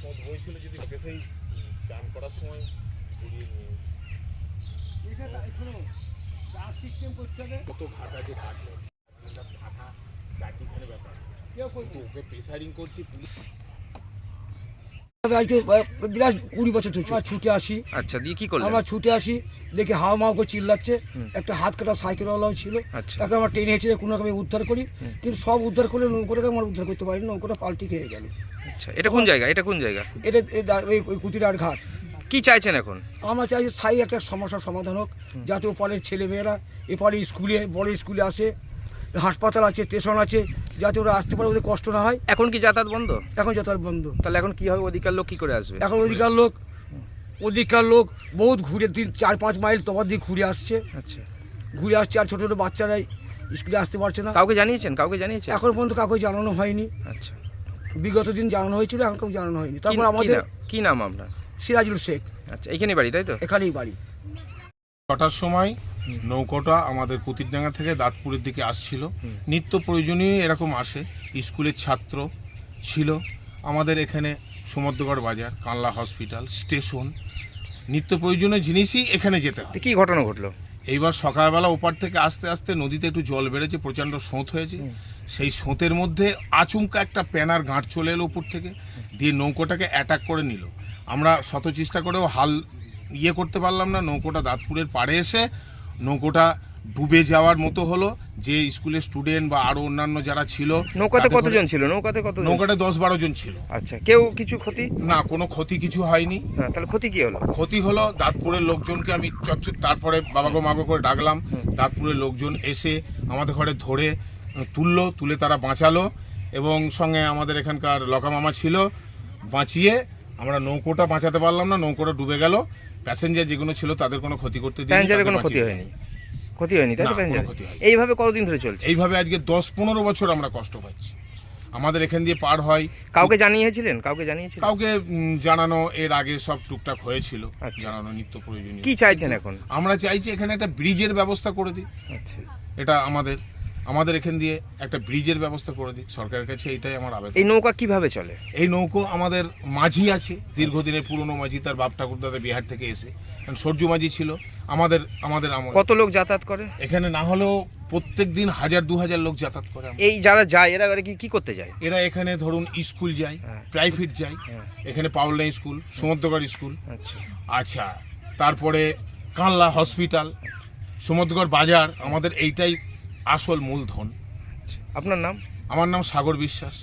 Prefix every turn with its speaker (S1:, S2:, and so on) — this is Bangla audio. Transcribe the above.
S1: স্মোক বইছিল যদি ওকে সেই চান করার সময় ঘুরিয়ে নিয়ে কত ঘাট আছে কাটলে ফাটা চারটিখানে ব্যাপার ওকে প্রেসারিং করছি পুলিশ।
S2: আজকে বিরাট 20 বছর চলছে। আমার ছুটে আসি।
S3: আচ্ছা, দিয়ে কি করলেন?
S2: আমার ছুটে আসি, দেখি হাওয়া মাও করে চিল্লাচ্ছে। একটা হাত কাটা সাইকেলওয়ালাও ছিল।
S3: আচ্ছা,
S2: তাকে আমরা টেনে হেঁচড়ে কোনো রকমে উদ্ধার করি, কিন্তু সব উদ্ধার করলে নৌকোটাকে আমরা উদ্ধার করতে পারিনি। নৌকোটা পাল্টি খেয়ে গেল।
S3: আচ্ছা, এটা কোন জায়গা? এটা কোন জায়গা?
S2: এটা ওই কুতিরার ঘাট।
S3: কি চাইছেন এখন?
S2: আমরা চাই স্থায়ী একটা সমস্যার সমাধান হোক, যাতে ওপারের ছেলেমেয়েরা এপারে স্কুলে বড় স্কুলে আসে, হাসপাতাল আছে, স্টেশন আছে, যাতে ওরা আসতে পারে, ওদের কষ্ট না হয়।
S3: এখন কি যাতায়াত বন্ধ?
S2: এখন যাতায়াত বন্ধ।
S3: তাহলে এখন কি হবে? অধিকার লোক কি করে আসবে?
S2: এখন অধিকার লোক বহুত ঘুরে 4-5 মাইল তোমার দিয়ে ঘুরে আসছে।
S3: আচ্ছা,
S2: ঘুরে আসছে, আর ছোটো ছোটো বাচ্চারাই স্কুলে আসতে পারছে না।
S3: কাউকে জানিয়েছেন?
S2: এখন পর্যন্ত কাউকে জানানো হয়নি।
S3: আচ্ছা,
S2: বিগত দিন জানানো হয়েছিল, এখন কাউকে জানানো হয়নি। তারপর আমাদের
S3: কি নাম আপনার?
S2: সিরাজুল শেখ।
S3: আচ্ছা, এখানেই বাড়ি, তাই তো?
S2: এখানেই বাড়ি।
S1: 6টার সময় নৌকোটা আমাদের কুতিরডাঙ্গা থেকে দাঁতপুরের দিকে আসছিল। নিত্য প্রয়োজনীয় এরকম আসে, স্কুলের ছাত্র ছিল। আমাদের এখানে সমুদ্রগড় বাজার, কানলা হসপিটাল, স্টেশন, নিত্য প্রয়োজনীয় জিনিসই এখানে যেতে হয়।
S3: কি ঘটনা ঘটলো?
S1: এইবার সকালবেলা ওপার থেকে আস্তে আস্তে নদীতে একটু জল বেড়েছে, প্রচণ্ড স্রোত হয়েছে। সেই স্রোতের মধ্যে আচমকা একটা প্যানার গাঁট চলে এলো উপর থেকে, দিয়ে নৌকোটাকে অ্যাটাক করে নিল। আমরা শত চেষ্টা করেও হাল করতে পারলাম না। নৌকোটা দাঁতপুরের পাড়ে এসে নৌকোটা ডুবে যাওয়ার মতো হলো। যে স্কুলের স্টুডেন্ট বা আরো অন্যান্য যারা ছিল।
S3: নৌকাতে কতজন ছিল?
S1: নৌকাটা 10-12 জন ছিল।
S3: আচ্ছা, কেউ কিছু ক্ষতি?
S1: না, কোনো ক্ষতি কিছু হয়নি।
S3: হ্যাঁ, তাহলে ক্ষতি কি হলো?
S1: ক্ষতি হলো দাঁতপুরের লোকজনকে আমি তারপরে বাবাগো মাগো করে ডাকলাম। দাঁতপুরের লোকজন এসে আমাদের ঘরে ধরে তুলে তারা বাঁচালো, এবং সঙ্গে আমাদের এখানকার লকামামা ছিল, বাঁচিয়ে আমরা নৌকোটা বাঁচাতে পারলাম না। নৌকোটা ডুবে গেল। প্যাসেঞ্জার যেগুলো ছিল তাদের কোনো ক্ষতি করতে দিইনি।
S3: প্যাসেঞ্জারের কোনো ক্ষতি হয়নি? তাই তো? প্যাসেঞ্জার এইভাবে কতদিন ধরে চলছে?
S1: এইভাবে আজকে 10-15 বছর আমরা কষ্ট পাচ্ছি। আমাদের এখান দিয়ে পার হয়।
S3: কাউকে জানিয়েছিলেন?
S1: কাউকে জানানো এর আগে সব টুকটাক হয়েছিল। জানানো নিত্য প্রয়োজনীয়।
S3: কি চাইছেন এখন?
S1: আমরা চাইছি এখানে একটা ব্রিজের ব্যবস্থা করে দিই।
S3: আচ্ছা,
S1: এটা আমাদের এখান দিয়ে একটা ব্রিজের ব্যবস্থা করে দিই সরকারের কাছে, এটাই আমার আবেদন।
S3: এই নৌকা কিভাবে চলে?
S1: এই নৌকো আমাদের মাঝি আছে, দীর্ঘদিনের পুরনো মাঝি, তার বাপ ঠাকুরদাদা বিহার থেকে এসে, কারণ সরজু মাঝি ছিল আমাদের আমলে।
S3: কত লোক যাতায়াত করে
S1: এখানে? না হলেও প্রত্যেক দিন 1000-2000 লোক যাতায়াত করে।
S3: এই যারা যায় এরা কি করতে যায়?
S1: এরা এখানে ধরুন স্কুল যায়, প্রাইভেট যায়। এখানে পাউলনা স্কুল, সমুদ্রগড় স্কুল, আচ্ছা, তারপরে কানলা হসপিটাল, সমুদ্রগড় বাজার, আমাদের এইটাই আসল মূলধন।
S3: আপনার নাম?
S1: আমার নাম সাগর বিশ্বাস।